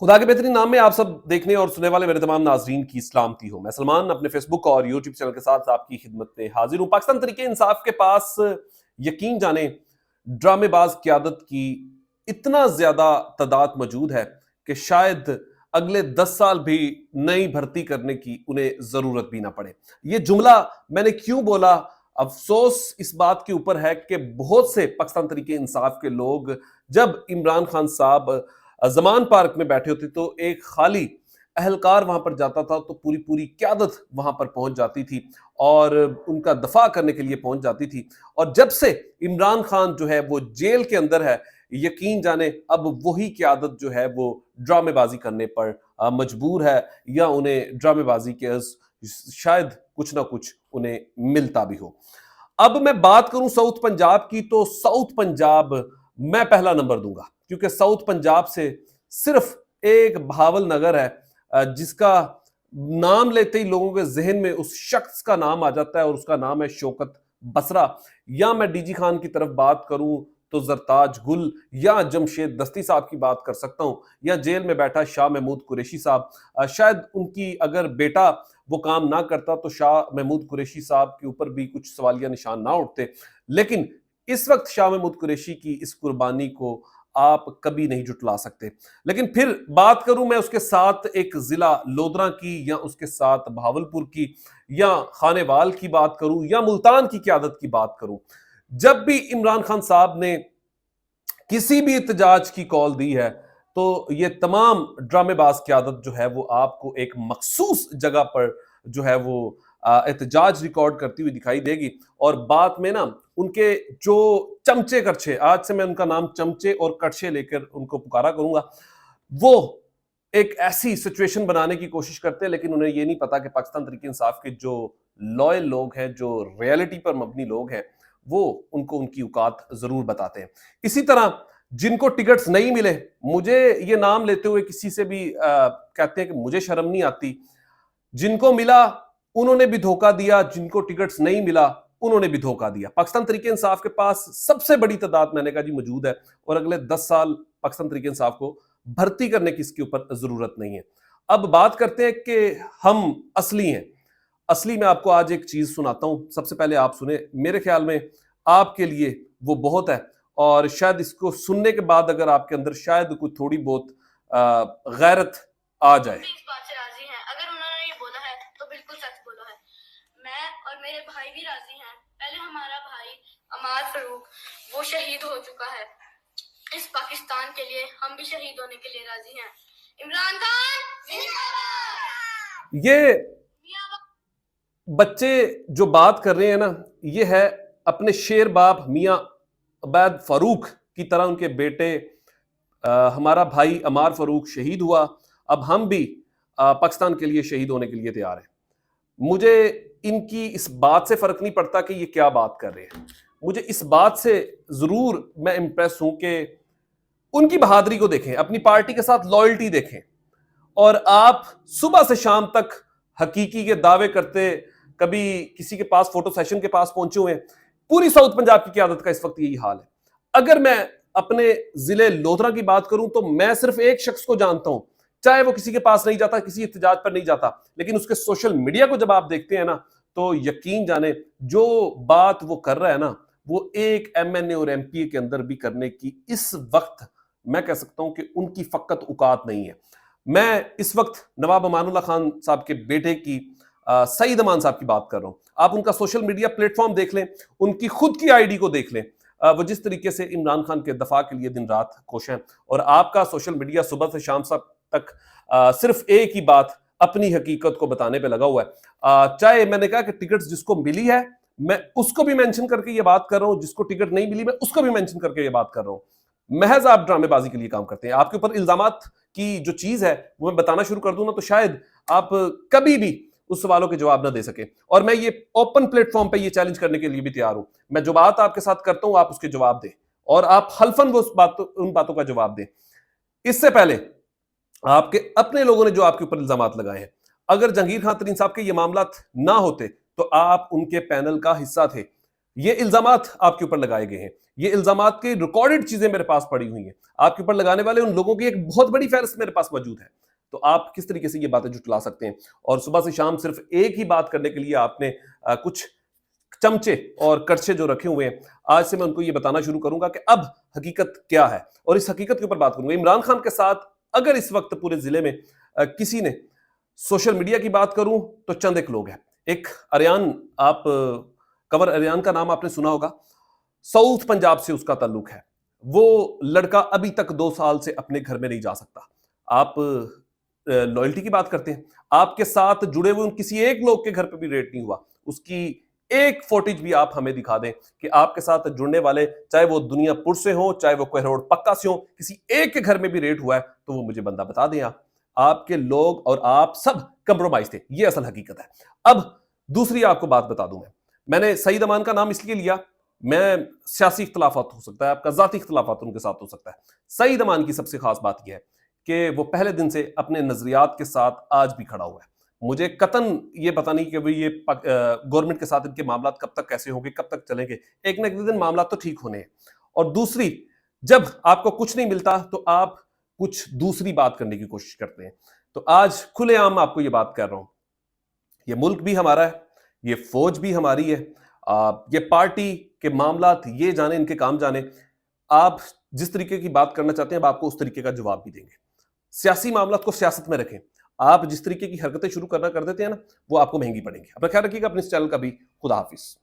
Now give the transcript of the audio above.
खुदा के बेहतरीन नाम में आप सब देखने और सुनने वाले मेरे तमाम नाजरीन की सलामती हो। मैं सलमान अपने फेसबुक और यूट्यूब चैनल के साथ आपकी खिदमत में हाजिर हूं। पाकिस्तान तरीके इंसाफ के पास यकीन जाने ड्रामेबाज क्यादत की इतना ज्यादा तादाद मौजूद है कि शायद अगले 10 साल भी नई भर्ती करने की उन्हें जरूरत भी ना पड़े। ये जुमला मैंने क्यों बोला? अफसोस इस बात के ऊपर है कि बहुत से पाकिस्तान तरीके इंसाफ के लोग जब इमरान खान साहब जमान पार्क में बैठे होते तो एक खाली अहलकार वहां पर जाता था तो पूरी पूरी क्यादत वहां पर पहुंच जाती थी और उनका दफा करने के लिए पहुंच जाती थी। और जब से इमरान खान जो है वो जेल के अंदर है, यकीन जाने अब वही क्यादत जो है वो ड्रामेबाजी करने पर मजबूर है, या उन्हें ड्रामेबाजी के शायद कुछ ना कुछ उन्हें मिलता भी हो। अब मैं बात करूं साउथ पंजाब की, तो साउथ पंजाब मैं पहला नंबर दूंगा, क्योंकि साउथ पंजाब से सिर्फ एक भावल नगर है जिसका नाम लेते ही लोगों के जहन में उस शख्स का नाम आ जाता है और उसका नाम है शौकत बसरा। या मैं डीजी खान की तरफ बात करूं तो जरताज गुल या जमशेद दस्ती साहब की बात कर सकता हूं, या जेल में बैठा शाह महमूद कुरैशी साहब। शायद उनकी अगर बेटा वो काम ना करता तो शाह महमूद कुरैशी साहब के ऊपर भी कुछ सवालिया निशान ना उठते। लेकिन इस वक्त शाह महमूद कुरैशी की इस कुर्बानी को आप कभी नहीं जुटला सकते। लेकिन फिर बात करूं मैं उसके साथ एक जिला लोधरा की, या उसके साथ भावलपुर की, या खानेवाल की बात करूं, या मुल्तान की क्यादत की बात करूं, जब भी इमरान खान साहब ने किसी भी इhtजाज की कॉल दी है तो ये तमाम ड्रामेबाज क्यादत जो है वो आपको एक मखसूस जगह पर जो है वो एहतजाज रिकॉर्ड करती हुई दिखाई देगी। और बात में ना उनके जो चमचे करछे, आज से मैं उनका नाम चमचे और कड़छे लेकर उनको पुकारा करूंगा, वो एक ऐसी सिचुएशन बनाने की कोशिश करते हैं, लेकिन उन्हें ये नहीं पता कि पाकिस्तान तरीके इंसाफ के जो लॉयल लोग हैं, जो रियलिटी पर मबनी लोग हैं, वो उनको उनकी औकात जरूर बताते हैं। इसी तरह जिनको टिकट्स नहीं मिले, मुझे ये नाम लेते हुए किसी से भी कहते हैं कि मुझे शर्म नहीं आती। जिनको मिला उन्होंने भी धोखा दिया, जिनको टिकट्स नहीं मिला उन्होंने भी धोखा दिया। पाकिस्तान तरीके इंसाफ के पास सबसे बड़ी तादाद मैंने कहा जी मौजूद है, और अगले 10 साल पाकिस्तान तरीके इंसाफ को भर्ती करने की इसके ऊपर जरूरत नहीं है। अब बात करते हैं कि हम असली हैं। असली में आपको आज एक चीज सुनाता हूं, सबसे पहले आप सुने, मेरे ख्याल में आपके लिए वो बहुत है, और शायद इसको सुनने के बाद अगर आपके अंदर शायद कोई थोड़ी बहुत गैरत आ जाए। इस बात से राजी हैं। अगर उन्होंने ये बोला है तो बिल्कुल सच बोला है। मैं और मेरे भाई भी राजी हैं। पहले हमारा भाई अमार फरूक वो शहीद हो चुका है। इस पाकिस्तान के लिए हम भी शहीद होने के लिए राजी हैं। इमरान खान जिंदाबाद। ये बच्चे जो बात कर रहे हैं ना, ये है अपने शेर बाप मियां अबैद फारूक की तरह उनके बेटे। हमारा भाई अमार फारूक शहीद हुआ, अब हम भी पाकिस्तान के लिए शहीद होने के लिए तैयार हैं। मुझे इनकी इस बात से फर्क नहीं पड़ता कि ये क्या बात कर रहे हैं, मुझे इस बात से जरूर मैं इंप्रेस हूं कि उनकी बहादुरी को देखें, अपनी पार्टी के साथ लॉयल्टी देखें। और आप सुबह से शाम तक हकीकी के दावे करते, कभी किसी के पास फोटो सेशन के पास पहुंचे हुए हैं। पूरी साउथ पंजाब की क़यादत का इस वक्त यही हाल है। अगर मैं अपने जिले लोधरा की बात करूं तो मैं सिर्फ एक शख्स को जानता हूं, चाहे वो किसी के पास नहीं जाता, किसी इhtजाज पर नहीं जाता, लेकिन उसके सोशल मीडिया को जब आप देखते हैं ना, तो यकीन जाने जो बात वो कर रहा है ना, वो एक एमएनए और एमपीए के अंदर भी करने की इस वक्त मैं कह सकता हूं कि उनकी फकत औकात नहीं है। मैं इस वक्त नवाब अमानुल्लाह खान साहब के बेटे की सईद अमान साहब की बात कर रहा हूं। आप उनका सोशल मीडिया प्लेटफॉर्म देख लें, उनकी खुद की आईडी को देख लें, वो जिस तरीके से इमरान खान के दफा के लिए दिन रात खुश हैं। और आपका सोशल मीडिया सुबह से शाम तक सिर्फ एक ही बात, अपनी हकीकत को बताने पे लगा हुआ है। चाहे मैंने कहा कि टिकट जिसको मिली है मैं उसको भी मेंशन करके ये बात कर रहा हूं, जिसको टिकट नहीं मिली मैं उसको भी मेंशन करके ये बात कर रहा हूं। महज आप ड्रामेबाजी के लिए काम करते हैं। आपके ऊपर इल्जामात की जो चीज है वो मैं बताना शुरू कर दूं ना, तो शायद आप कभी भी उस सवालों के जवाब ना दे सके। और मैं ये ओपन प्लेटफॉर्म पे ये चैलेंज करने के लिए भी तैयार हूं। मैं जो बात आपके साथ करता हूं आप उसके जवाब दें, और आप हल्फन वो उन बातों का जवाब दें। इससे पहले आपके अपने लोगों ने जो आपके ऊपर इल्जामात लगाए हैं, अगर जहांगीर खान तरीन साहब के ये मामला ना होते तो आप उनके पैनल का हिस्सा थे। ये इल्जामात आपके ऊपर लगाए गए हैं, ये इल्जामात की रिकॉर्डेड चीजें मेरे पास पड़ी हुई हैं, आपके ऊपर लगाने वाले उन लोगों की एक बहुत बड़ी फहरिस्त मेरे पास मौजूद है। तो आप किस तरीके से ये बातें जुटला सकते हैं? और सुबह से शाम सिर्फ एक ही बात करने के लिए आपने कुछ चमचे और करछे जो रखे हुए हैं, आज से मैं उनको ये बताना शुरू करूंगा कि अब हकीकत क्या है, और इस हकीकत के ऊपर बात करूंगा। इमरान खान के साथ अगर इस वक्त पूरे जिले में किसी ने, सोशल मीडिया की बात करूं तो चंद एक लोग हैं। एक अरियान, आप कंवर अरियान का नाम आपने सुना होगा, साउथ पंजाब से उसका ताल्लुक है। वो लड़का अभी तक 2 साल से अपने घर में नहीं जा सकता। आप लॉयल्टी की बात करते हैं, आपके साथ जुड़े हुए उन किसी एक लोग के घर पे भी रेड नहीं हुआ, उसकी एक फुटेज भी आप हमें दिखा दें कि आपके साथ जुड़ने वाले, चाहे वो दुनियापुर से हो, चाहे वो कोई रोड पक्का से हो, किसी एक के घर में भी रेड हुआ है तो वो मुझे बंदा बता दें। आप, आपके लोग और आप सब कंप्रोमाइज थे, ये असल हकीकत है। अब दूसरी आपको बात बता दूं, मैंने सईद अमान का नाम इसलिए लिया, मैं सियासी इख्तलाफात हो सकता है, आपका जाती इख्तलाफात उनके साथ हो सकता है। सईद अमान की सबसे खास बात यह है कि वो पहले दिन से अपने नजरियात के साथ आज भी खड़ा हुआ है। मुझे कतन ये पता नहीं कि ये गवर्नमेंट के साथ इनके मामला कब तक कैसे होंगे, कब तक चलेंगे, एक ना एक दिन मामला तो ठीक होने हैं। और दूसरी, जब आपको कुछ नहीं मिलता तो आप कुछ दूसरी बात करने की कोशिश करते हैं। तो आज खुलेआम आपको ये बात कर रहा हूं, ये मुल्क भी हमारा है, ये फौज भी हमारी है, ये पार्टी के मामलात ये जाने, इनके काम जाने। आप जिस तरीके की बात करना चाहते हैं, अब आपको उस तरीके का जवाब भी देंगे। सियासी मामलात को सियासत में रखें। आप जिस तरीके की हरकतें शुरू करना कर देते हैं ना, वो आपको महंगी पड़ेंगी। अपना ख्याल रखिएगा, अपने इस चैनल का भी। खुदा हाफिज।